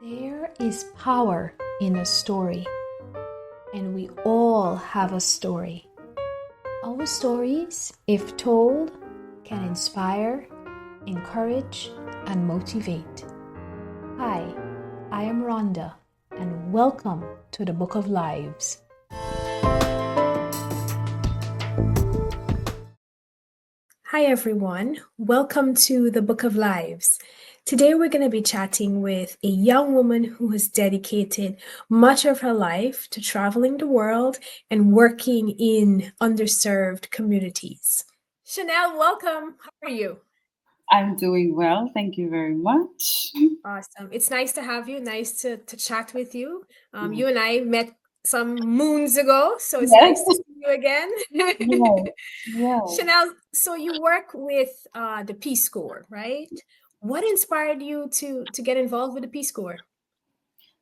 There is power in a story, and we all have a story. Our stories, if told, can inspire, encourage, and motivate. Hi, I am Rhonda, and welcome to the Book of Lives. Hi, everyone. Welcome to the Book of Lives. Today, we're going to be chatting with a young woman who has dedicated much of her life to traveling the world and working in underserved communities. Chanel, welcome. How are you? I'm doing well. Thank you very much. Awesome. It's nice to have you. Nice to chat with you. You and I met some moons ago, so it's Yes, nice to see you again. yes, yes. Chanel, so you work with the Peace Corps, right? What inspired you to get involved with the Peace Corps?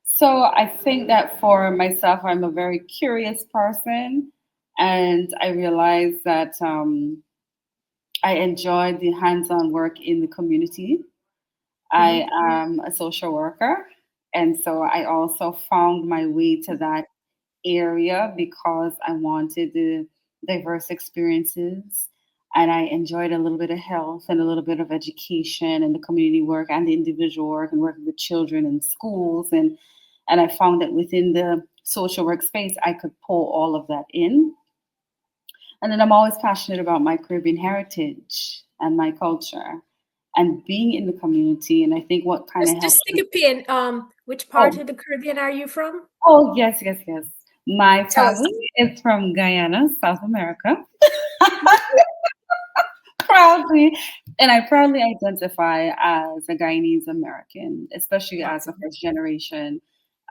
So I think that for myself, I'm a very curious person, and I realized that I enjoy the hands-on work in the community. I Mhm. am a social worker, and so I also found my way to that area because I wanted the diverse experiences, and I enjoyed a little bit of health and a little bit of education and the community work and the individual work and working with children in schools, and I found that within the social work space I could pull all of that in. And then I'm always passionate about my Caribbean heritage and my culture and being in the community. And I think what kind of Just helped stick me. a pin. Which part Oh, of the Caribbean are you from? oh, yes, yes, yes. My Tell us. family is from Guyana, South America. Proudly, and I proudly identify as a Guyanese American, especially as a Awesome. first generation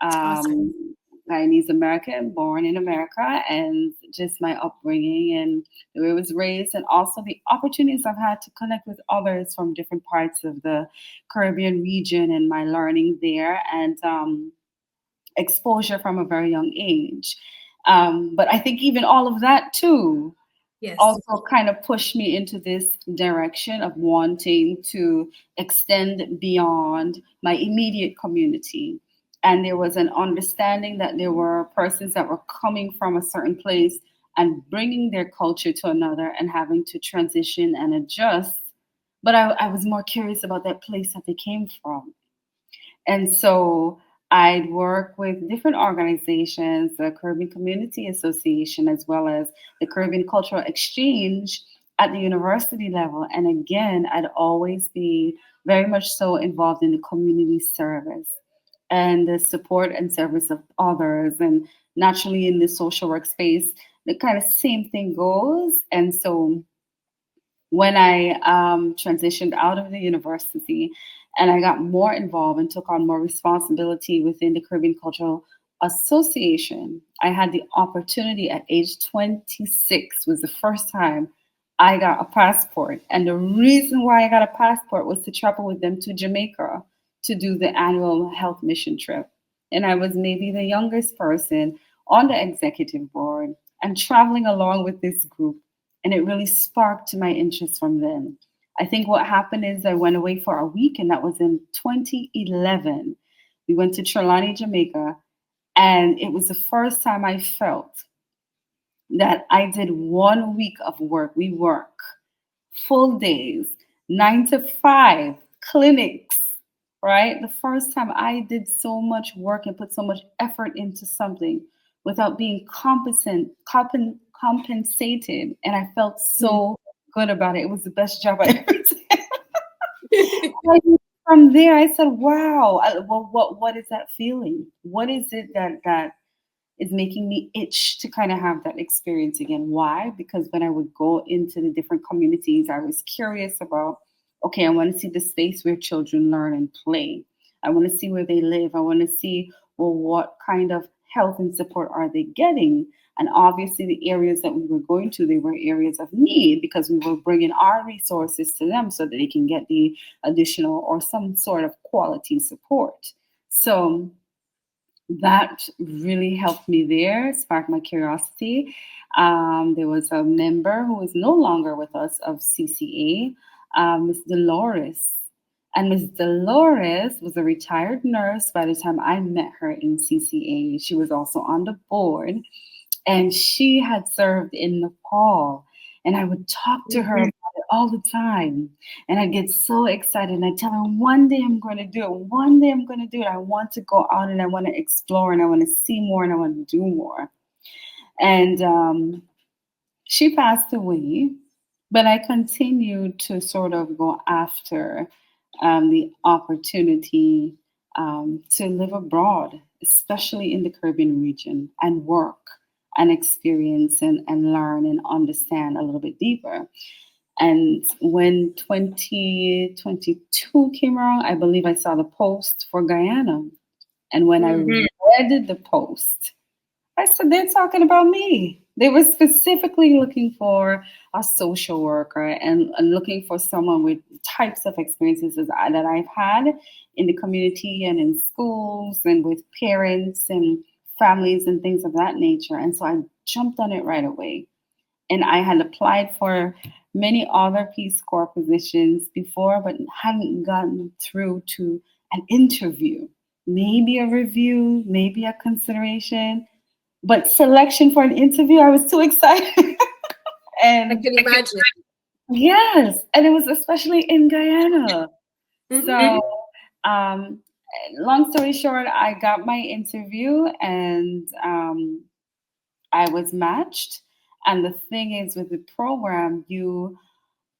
Awesome. um, Guyanese American born in America, and just my upbringing and the way I was raised, and also the opportunities I've had to connect with others from different parts of the Caribbean region and my learning there, and exposure from a very young age. But I think even all of that too Yes. also kind of pushed me into this direction of wanting to extend beyond my immediate community. And there was an understanding that there were persons that were coming from a certain place and bringing their culture to another and having to transition and adjust. But I was more curious about that place that they came from. And so I'd work with different organizations, the Caribbean Community Association, as well as the Caribbean Cultural Exchange at the university level. And again, I'd always be very much so involved in the community service and the support and service of others. And naturally, in the social work space, the kind of same thing goes. And so when I transitioned out of the university and I got more involved and took on more responsibility within the Caribbean Cultural Association, I had the opportunity at age 26 was the first time I got a passport. And the reason why I got a passport was to travel with them to Jamaica to do the annual health mission trip. And I was maybe the youngest person on the executive board and traveling along with this group, and it really sparked my interest from then. I think what happened is I went away for a week, and that was in 2011. We went to Trelawney, Jamaica, and it was the first time I felt that I did 1 week of work. We work full days, 9 to 5, clinics, right? The first time I did so much work and put so much effort into something without being compensated. And I felt Mm. so good about it. It was the best job I ever did. And from there, I said, wow, what is that feeling? What is it that is making me itch to kind of have that experience again. Why? Because when I would go into the different communities, I was curious about, okay, I want to see the space where children learn and play. I want to see where they live. I want to see, well, what kind of health and support are they getting? And obviously, the areas that we were going to, they were areas of need because we were bringing our resources to them so that they can get the additional or some sort of quality support. So that really helped me there, sparked my curiosity. There was a member who is no longer with us of CCA, Miss Dolores. And Miss Dolores was a retired nurse by the time I met her in CCA. She was also on the board, and she had served in Nepal. And I would talk to her about it all the time. And I'd get so excited. And I'd tell her, one day I'm going to do it. One day I'm going to do it. I want to go out and I want to explore and I want to see more and I want to do more. And she passed away, but I continued to sort of go after the opportunity to live abroad, especially in the Caribbean region, and work and experience and learn and understand a little bit deeper. And when 2022 came around, I believe I saw the post for Guyana. And when I read the post, I said, they're talking about me. They were specifically looking for a social worker and looking for someone with types of experiences that I've had in the community and in schools and with parents and families and things of that nature. And so I jumped on it right away. And I had applied for many other Peace Corps positions before, but hadn't gotten through to an interview, maybe a review, maybe a consideration, but selection for an interview, I was too excited. I And can imagine. yes, and it was especially in Guyana. Mhm. So, um, long story short, I got my interview and I was matched. And the thing is, with the program, you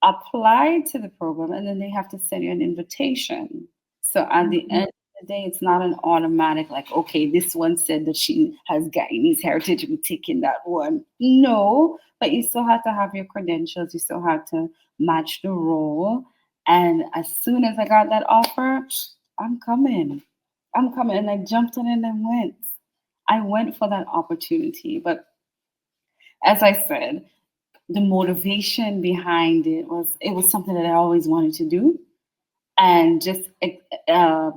apply to the program and then they have to send you an invitation. So at the end of the day, it's not an automatic, like, okay, this one said that she has Guyanese heritage, we're taking that one. No, but you still have to have your credentials, you still have to match the role. And as soon as I got that offer, I'm coming. I'm coming. And I jumped on it and went. I went for that opportunity. But as I said, the motivation behind it was something that I always wanted to do, and just uh,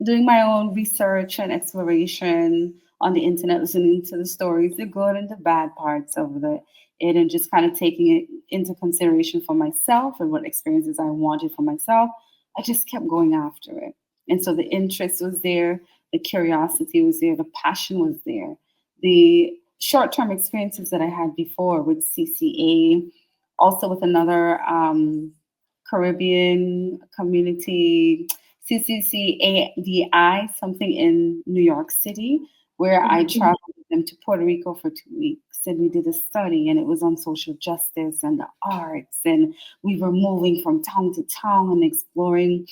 doing my own research and exploration on the internet, listening to the stories, the good and the bad parts of it, and just kind of taking it into consideration for myself and what experiences I wanted for myself. I just kept going after it. And so the interest was there, the curiosity was there, the passion was there. The short term experiences that I had before with CCA, also with another Caribbean community, CCCADI, something in New York City, where I traveled with them to Puerto Rico for 2 weeks. And we did a study, and it was on social justice and the arts. And we were moving from town to town and exploring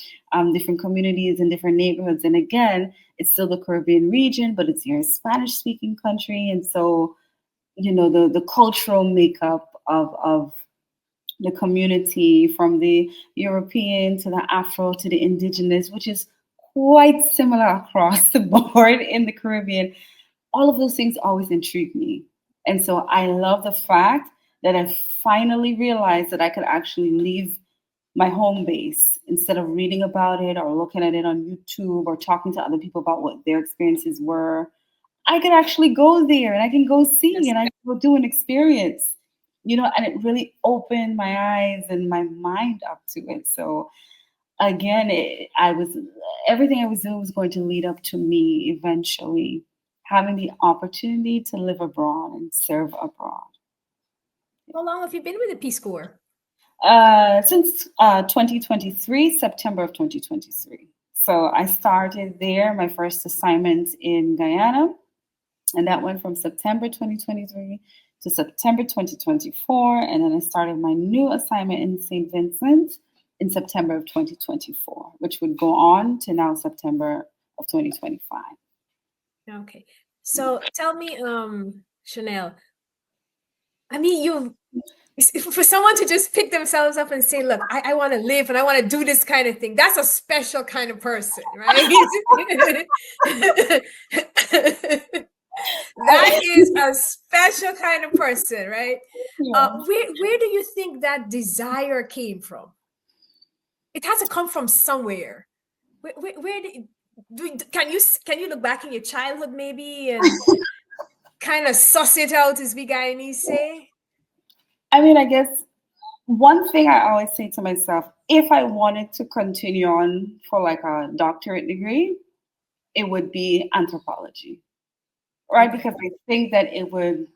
different communities and different neighborhoods. And again, it's still the Caribbean region, but it's your Spanish speaking country. And so, the cultural makeup of the community, from the European to the Afro to the indigenous, which is quite similar across the board in the Caribbean. All of those things always intrigue me. And so I love the fact that I finally realized that I could actually leave my home base instead of reading about it or looking at it on YouTube or talking to other people about what their experiences were. I could actually go there and I can go see Yes. and I can go do an experience, and it really opened my eyes and my mind up to it. So again, everything I was doing was going to lead up to me eventually having the opportunity to live abroad and serve abroad. How long have you been with the Peace Corps? Since 2023, September of 2023. So I started there, my first assignment in Guyana, and that went from September 2023 to September 2024. And then I started my new assignment in St. Vincent in September of 2024, which would go on to now September of 2025. Okay. So tell me, Chanel, I mean, for someone to just pick themselves up and say, look, I want to live and I want to do this kind of thing, that's a special kind of person, right? That is a special kind of person, right? Yeah. Where do you think that desire came from? It has to come from somewhere. Where can you look back in your childhood maybe and kind of suss it out, as we Guyanese say? I mean, I guess one thing I always say to myself, if I wanted to continue on for like a doctorate degree, it would be anthropology, right? Okay. Because I think that it would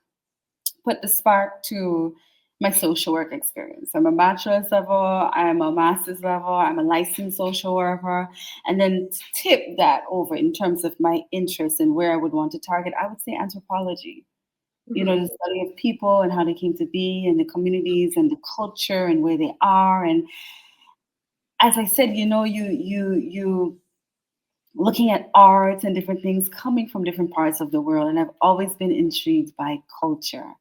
put the spark to my social work experience. I'm a bachelor's level, I'm a master's level, I'm a licensed social worker, and then tip that over in terms of my interests and where I would want to target, I would say anthropology. You know, Mhm. the study of people and how they came to be and the communities and the culture and where they are. And as I said, you know, you looking at art and different things coming from different parts of the world. And I've always been intrigued by culture.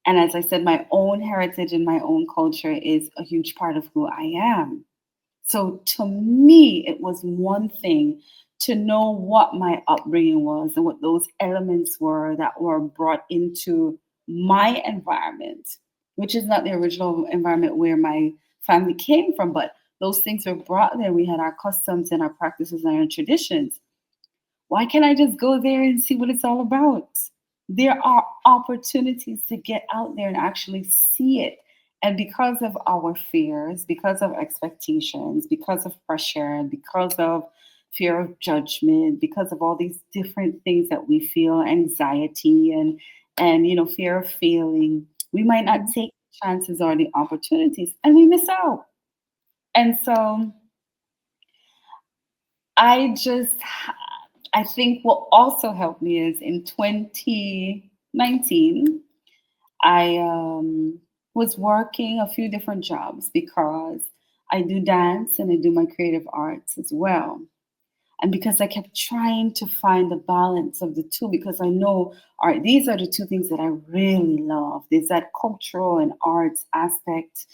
And as I said, my own heritage and my own culture is a huge part of who I am. So to me, it was one thing to know what my upbringing was and what those elements were that were brought into my environment, which is not the original environment where my family came from, but those things were brought there. We had our customs and our practices and our traditions. Why can't I just go there and see what it's all about? There are opportunities to get out there and actually see it. And because of our fears, because of expectations, because of pressure, and because of fear of judgment, because of all these different things that we feel, anxiety and you know, fear of failing, we might not Mhm. take chances or the opportunities and we miss out. And so I just, I think what also helped me is in 2019, I was working a few different jobs because I do dance and I do my creative arts as well. And because I kept trying to find the balance of the two, because I know, all right, these are the two things that I really love. There's that cultural and arts aspect,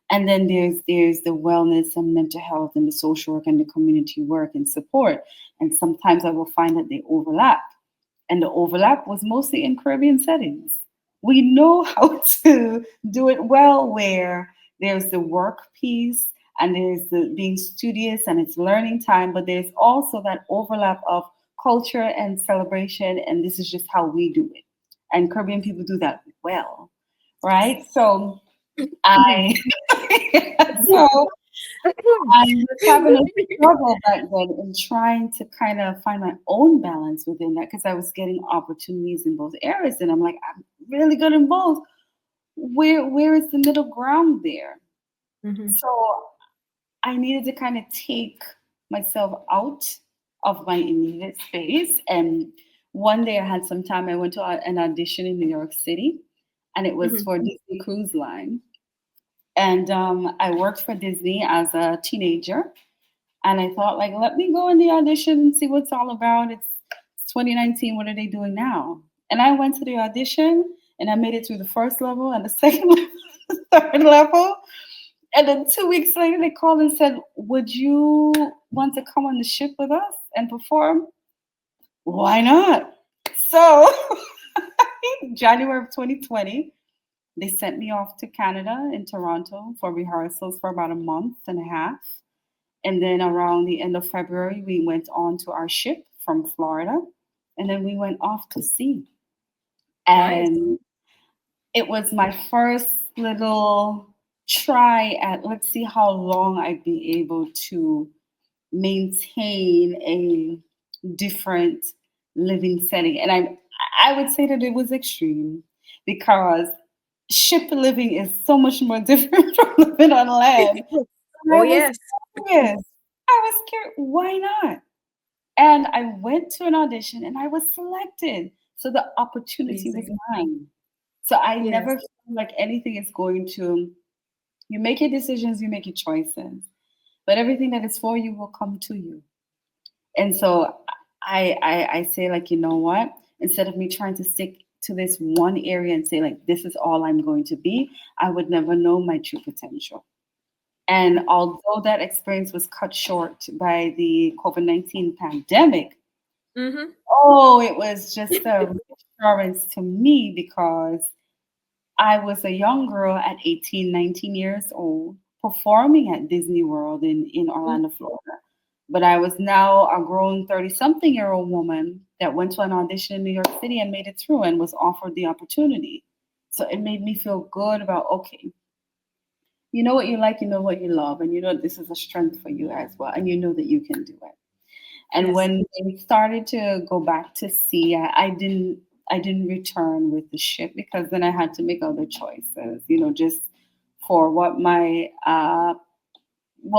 and then there's the wellness and mental health and the social work and the community work and support. And sometimes I will find that they overlap. And the overlap was mostly in Caribbean settings. We know how to do it well where there's the work piece and there's the being studious and it's learning time, but there's also that overlap of culture and celebration, and this is just how we do it. And Caribbean people do that well, right? So I so I was having a struggle back then in trying to kind of find my own balance within that because I was getting opportunities in both areas, and I'm like, I'm really good in both. Where is the middle ground there? Mhm. So I needed to kind of take myself out of my immediate space. And one day I had some time. I went to an audition in New York City, and it was Mhm. for Disney Cruise Line. And I worked for Disney as a teenager. And I thought, like, let me go in the audition and see what's all about. It's 2019. What are they doing now? And I went to the audition and I made it through the first level and the second level, the third level. And then 2 weeks later, they called and said, would you want to come on the ship with us and perform? Why not? So, January of 2020, they sent me off to Canada in Toronto for rehearsals for about a month and a half. And then around the end of February, we went on to our ship from Florida. And then we went off to sea. Nice. And it was my first little try at let's see how long I'd be able to maintain a different living setting. And I would say that it was extreme because ship living is so much more different from living on land. And Oh, I was yes. curious. I was scared. Why not? And I went to an audition and I was selected. So the opportunity was Amazing. mine. So I Yes. never feel like anything is going to, you make your decisions, you make your choices, but everything that is for you will come to you. And so I say, like, you know what? Instead of me trying to stick to this one area and say, like, this is all I'm going to be, I would never know my true potential. And although that experience was cut short by the COVID-19 pandemic, Mhm. oh, it was just a reassurance to me because I was a young girl at 18, 19 years old performing at Disney World in Mm. Orlando, Florida. But I was now a grown 30 something year old woman that went to an audition in New York City and made it through and was offered the opportunity. So it made me feel good about, okay, You know what you like, you know what you love, and you know this is a strength for you as well, and you know that you can do it. And Yes. when they started to go back to sea, I didn't return with the ship because then I had to make other choices, just for what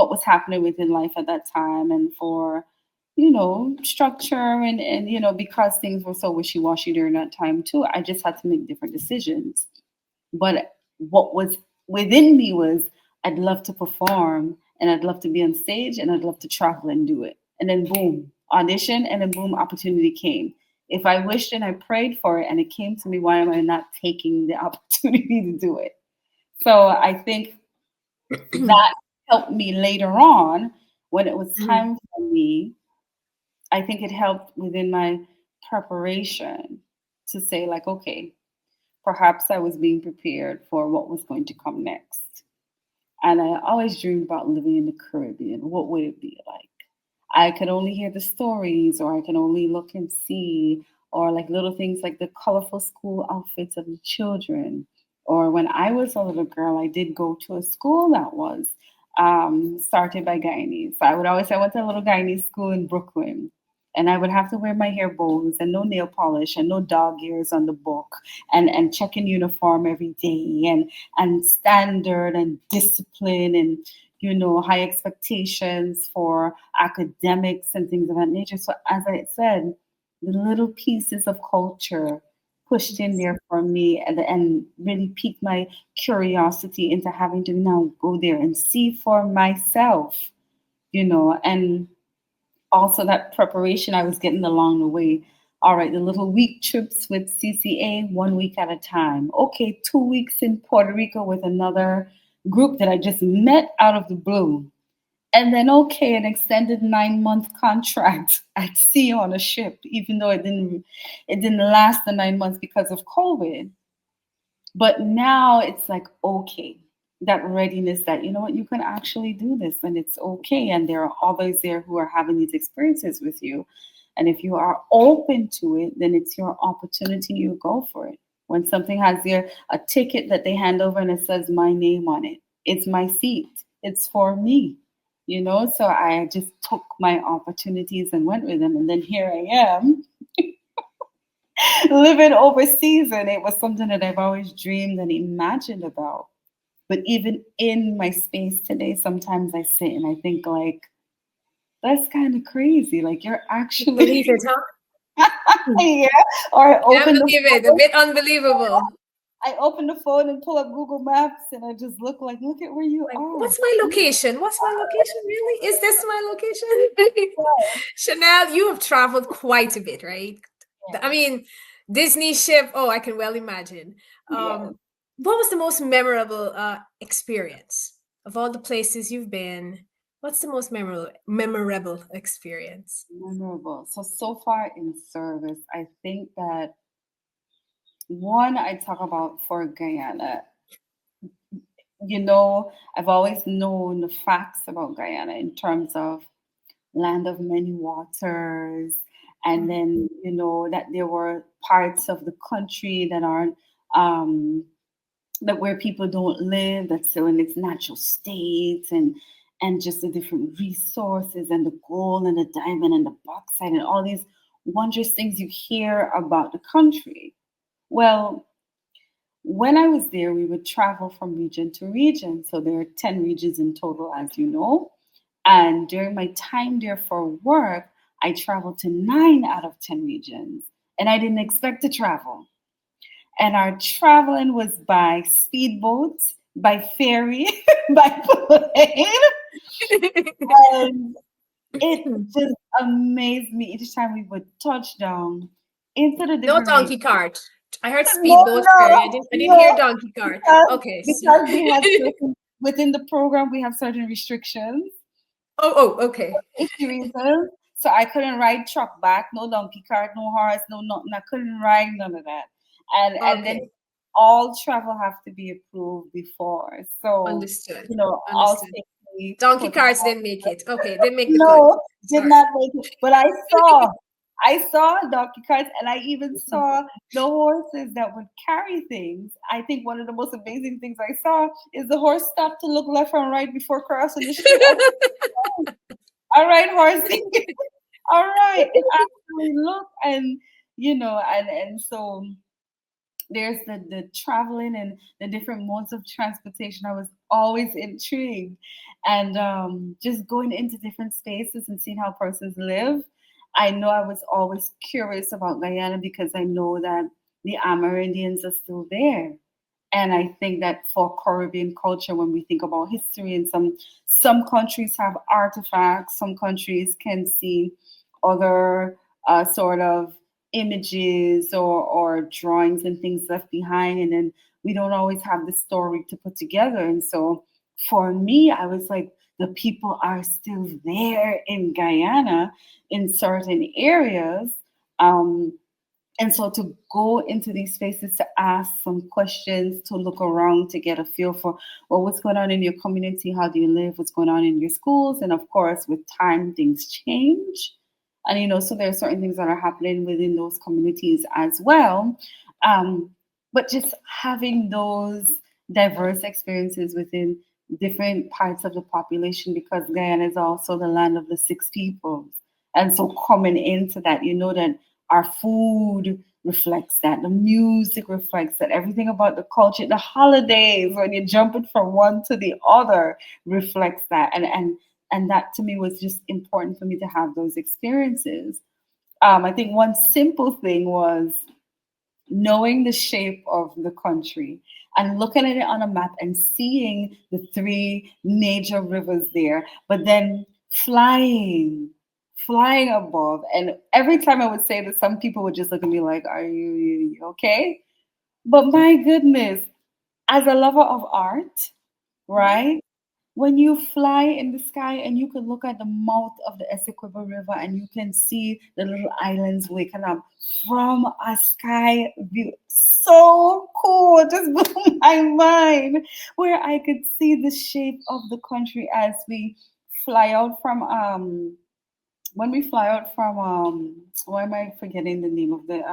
was happening within life at that time, and for structure, and because things were so wishy-washy during that time too, I just had to make different decisions. But what was within me was, I'd love to perform, and I'd love to be on stage, and I'd love to travel and do it. And then boom, audition, and then boom, opportunity came. If I wished and I prayed for it and it came to me, why am I not taking the opportunity to do it? So I think that helped me later on when it was Mhm. time for me. I think it helped within my preparation to say, like, okay, perhaps I was being prepared for what was going to come next. And I always dreamed about living in the Caribbean. What would it be like? I could only hear the stories, or I can only look and see, or like little things like the colorful school outfits of the children. Or when I was a little girl, I did go to a school that was started by Guyanese. So I would always say I went to a little Guyanese school in Brooklyn. And I would have to wear my hair bows and no nail polish and no dog ears on the book, and check in uniform every day, and standard and discipline, and high expectations for academics and things of that nature. So as I said, the little pieces of culture pushed in Yes. there for me, and really piqued my curiosity into having to now go there and see for myself, and also that preparation I was getting along the way. All right, the little week trips with CCA, 1 week at a time. Okay, 2 weeks in Puerto Rico with another group that I just met out of the blue. And then, okay, an extended 9-month contract at sea on a ship, even though it didn't last the 9 months because of COVID. But now it's like, okay, that readiness that, you know what, you can actually do this, and it's okay. And there are others there who are having these experiences with you. And if you are open to it, then it's your opportunity. You go for it. When something has there a ticket that they hand over and it says my name on it, it's my seat. It's for me. So I just took my opportunities and went with them. And then here I am living overseas, and it was something that I've always dreamed and imagined about. But even in my space today, sometimes I sit and I think, like, that's kind of crazy. Like, you're You can believe actually it, huh? Hmm. yeah. Or Can't believe it. A bit unbelievable. I open the phone and pull up Google Maps, and I just look at where you Like, are. what's my location? What's my location? Really? Is this my location? Chanel, you have traveled quite a bit, right? I mean, Disney ship. Oh, I can well imagine. Yeah. What was the most memorable experience of all the places you've been? What's the most memorable experience? Memorable. So far in service, I think that one I talk about for Guyana. I've always known the facts about Guyana in terms of land of many waters, and Mm. then that there were parts of the country that aren't um, that where people don't live, that's still in its natural state, and just the different resources, and the gold and the diamond and the bauxite and all these wondrous things you hear about the country. Well, when I was there, we would travel from region to region. So there are 10 regions in total, as you know. And during my time there for work, I traveled to 9 out of 10 regions. And I didn't expect to travel. And our traveling was by speedboat, by ferry, by plane. And it just amazed me each time we would touch down into the No different donkey regions. cart. I heard No, speedboat ferry. I no, didn't hear no, donkey cart. because Okay. because we had certain within the program we have certain restrictions, Okay. safety reasons. So I couldn't ride truck back, no donkey cart, no horse, no nothing. I couldn't ride none of that. And then Okay. all travel have to be approved before. So, Understood. all Understood. safety Donkey carts protocol. didn't make it. Okay, didn't make the cut. No, did Sorry. not make it. But I saw. I saw donkey carts, and I even saw the horses that would carry things. I think one of the most amazing things I saw is the horse stopped to look left and right before crossing the street. I said, all right, horsey, all right. It actually looked, and and so there's the traveling and the different modes of transportation. I was always intrigued, and just going into different spaces and seeing how persons live. I know I was always curious about Guyana because I know that the Amerindians are still there. And I think that for Caribbean culture, when we think about history, and some countries have artifacts, some countries can see other sort of images or drawings and things left behind, and then we don't always have the story to put together. And so for me, I was like, the people are still there in Guyana in certain areas. Um, and so to go into these spaces to ask some questions, to look around, to get a feel for, well, what's going on in your community? How do you live? What's going on in your schools? And of course, with time, things change. And, so there are certain things that are happening within those communities as well. Um, but just having those diverse experiences within different parts of the population, because Guyana is also the land of the six peoples. And so coming into that, that our food reflects that, the music reflects that, everything about the culture, the holidays, when you're jumping from one to the other, reflects that. And that to me was just important for me to have those experiences. I think one simple thing was knowing the shape of the country and looking at it on a map and seeing the three major rivers there, but then flying above. And every time I would say this, some people would just look at me like, are you okay? But my goodness, as a lover of art, Mhm. right? When you fly in the sky and you can look at the mouth of the Essequibo River and you can see the little islands waking up from a sky view. So cool. It just blew my mind where I could see the shape of the country as we fly out from when we fly out from why am I forgetting the name of the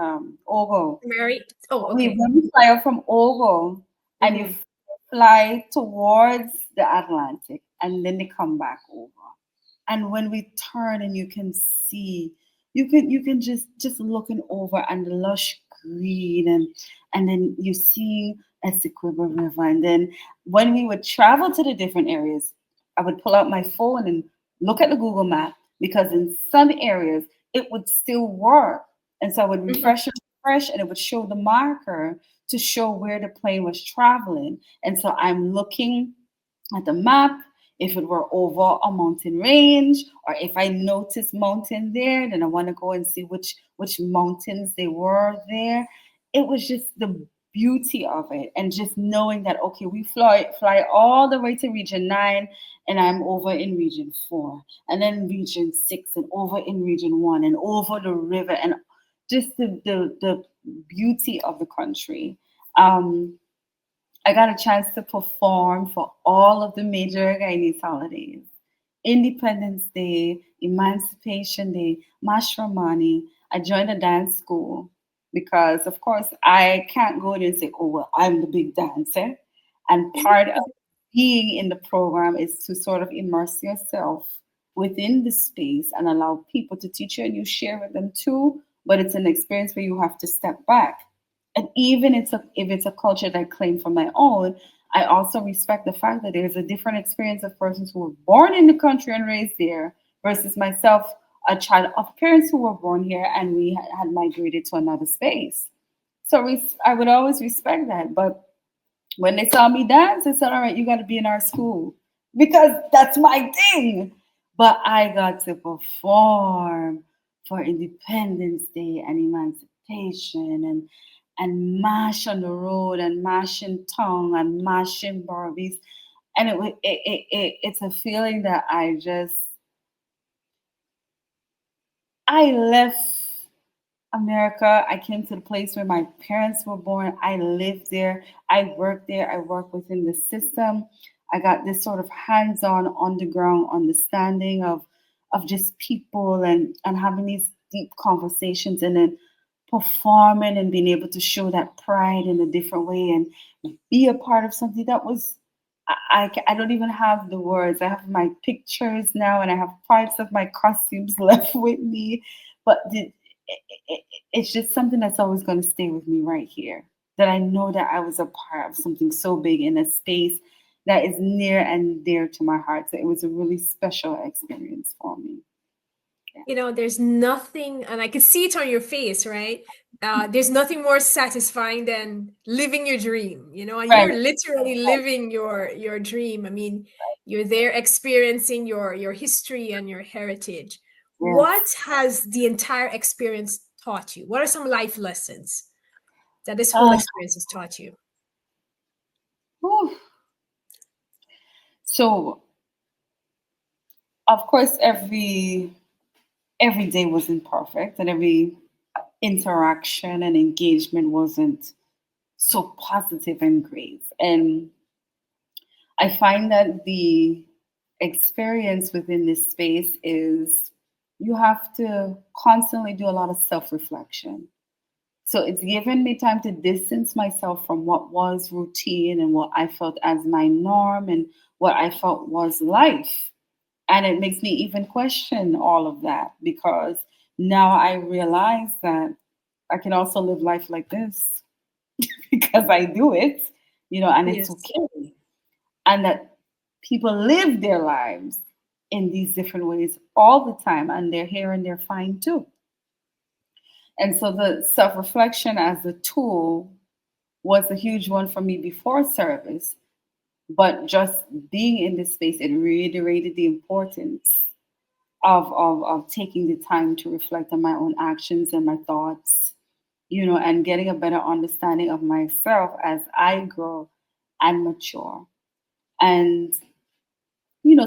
Ogo? Mary. Oh, We okay. when we fly out from Ogo and you Hmm. fly towards the Atlantic and then they come back over. And when we turn and you can see, you can just looking over and the lush green and then you see Essequibo River. And then when we would travel to the different areas, I would pull out my phone and look at the Google map because in some areas it would still work. And so I would Hmm. refresh and it would show the marker to show where the plane was traveling. And so I'm looking at the map. If it were over a mountain range, or if I noticed mountain there, then I want to go and see which mountains they were there. It was just the beauty of it, and just knowing that okay, we fly all the way to region 9, and I'm over in region 4, and then region 6, and over in region 1, and over the river, and just the beauty of the country. Um, I got a chance to perform for all of the major Guyanese holidays. Independence Day, Emancipation Day, Mashramani. I joined a dance school because, of course, I can't go there and say, oh, well, I'm the big dancer. And part of being in the program is to sort of immerse yourself within the space and allow people to teach you and you share with them too. But it's an experience where you have to step back. And even if it's a culture that I claim for my own, I also respect the fact that there's a different experience of persons who were born in the country and raised there versus myself, a child of parents who were born here and we had migrated to another space. So I would always respect that. But when they saw me dance, they said, all right, you got to be in our school because that's my thing. But I got to perform for Independence Day and Emancipation and mash on the road and mash in tongue and mash in Barbies. And it's a feeling that I left America. I came to the place where my parents were born. I lived there. I worked there. I work within the system. I got this sort of hands-on, on the ground understanding of just people and having these deep conversations, and then performing and being able to show that pride in a different way and be a part of something that was I don't even have the words. I have my pictures now, and I have parts of my costumes left with me, but it's just something that's always going to stay with me right here. That I know that I was a part of something so big in a space that is near and dear to my heart. So it was a really special experience for me. You know, there's nothing, and I can see it on your face, right? There's nothing more satisfying than living your dream, you know, and Right. you're literally living your dream. I mean, you're there experiencing your history and your heritage. What Yes. has the entire experience taught you? What are some life lessons that this whole Uh, experience has taught you? whew. So of course every day wasn't perfect, and every interaction and engagement wasn't so positive and great. And I find that the experience within this space is you have to constantly do a lot of self reflection. So it's given me time to distance myself from what was routine and what I felt as my norm and what I felt was life. And it makes me even question all of that, because now I realize that I can also live life like this because I do it, and it's Yes. okay. And that people live their lives in these different ways all the time, and they're here and they're fine too. And so the self reflection as a tool was a huge one for me before service. But just being in this space, it reiterated the importance of taking the time to reflect on my own actions and my thoughts, and getting a better understanding of myself as I grow and mature. And,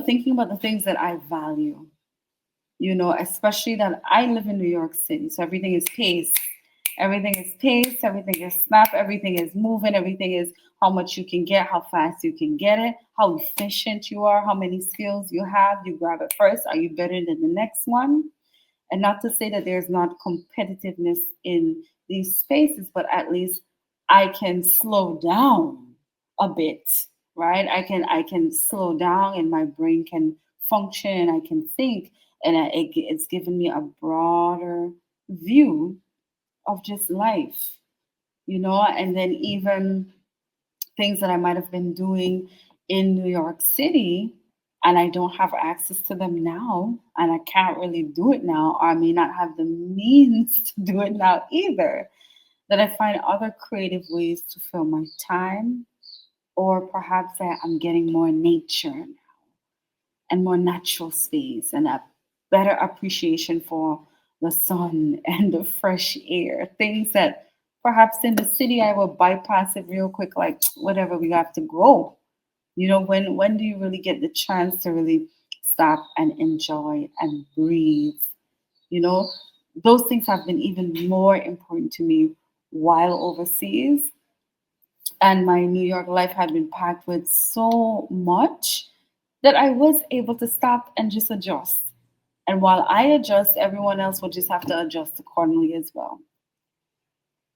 thinking about the things that I value, especially that I live in New York City. So everything is pace. Everything is pace, everything is snap, everything is moving, everything is how much you can get, how fast you can get it, how efficient you are, how many skills you have. You grab it first. Are you better than the next one? And not to say that there's not competitiveness in these spaces, but at least I can slow down a bit, right? I can slow down, and my brain can function. I can think, and it's given me a broader view of just life, and then even things that I might have been doing in New York City, and I don't have access to them now, and I can't really do it now, or I may not have the means to do it now either. That I find other creative ways to fill my time, or perhaps that I'm getting more nature and more natural space and a better appreciation for the sun and the fresh air. Things that perhaps in the city I will bypass it real quick, like whatever, we have to go. When do you really get the chance to really stop and enjoy and breathe? You know, those things have been even more important to me while overseas. And my New York life had been packed with so much that I was able to stop and just adjust. And while I adjust, everyone else will just have to adjust accordingly as well.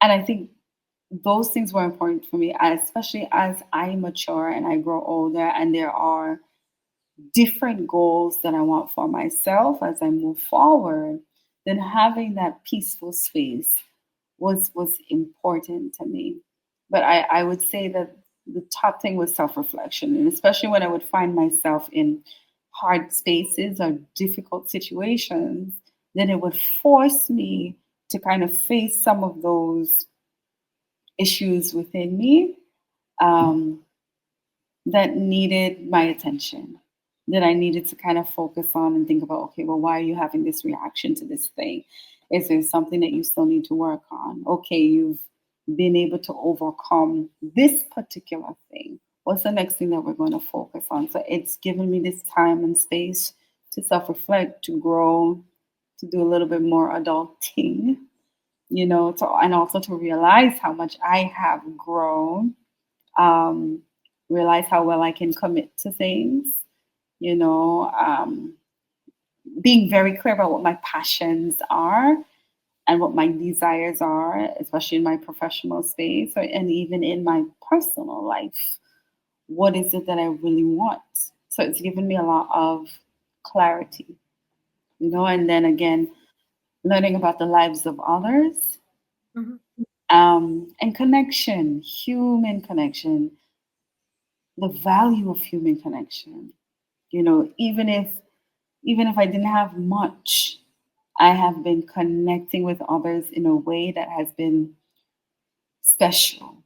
And I think those things were important for me, especially as I mature and I grow older, and there are different goals that I want for myself as I move forward. Then having that peaceful space was important to me. But I would say that the top thing was self-reflection, and especially when I would find myself in hard spaces or difficult situations, then it would force me to kind of face some of those issues within me, um, that needed my attention, that I needed to kind of focus on and think about, okay, well, why are you having this reaction to this thing? Is there something that you still need to work on? Okay, you've been able to overcome this particular thing. What's the next thing that we're going to focus on? So it's given me this time and space to self reflect, to grow, to do a little bit more adulting, and also to realize how much I have grown, um, realize how well I can commit to things, you know, um, being very clear about what my passions are and what my desires are, especially in my professional space and even in my personal life. What is it that I really want? So it's given me a lot of clarity, and then again, learning about the lives of others, Mhm. and connection, human connection, the value of human connection. Even if I didn't have much, I have been connecting with others in a way that has been special.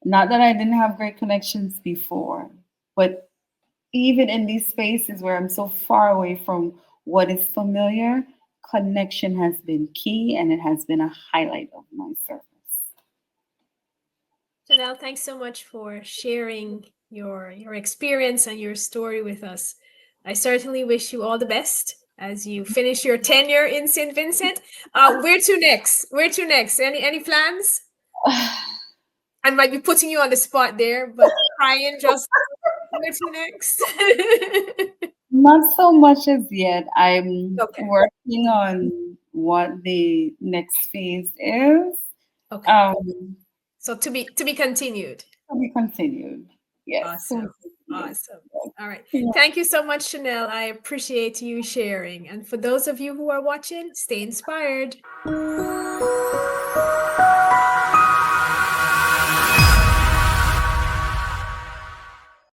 Not that I didn't have great connections before, but even in these spaces where I'm so far away from what is familiar, connection has been key and it has been a highlight of my service. Chanel, thanks so much for sharing your experience and your story with us. I certainly wish you all the best as you finish your tenure in St. Vincent. Where to next? Where to next? Any plans? I might be putting you on the spot there, but try and just where to next? Not so much as yet. I'm Okay. working on what the next phase is. Okay. So to be continued. To be continued. Yes. To be Awesome. continued. Awesome. All right. Yeah. Thank you so much, Chanel. I appreciate you sharing. And for those of you who are watching, stay inspired.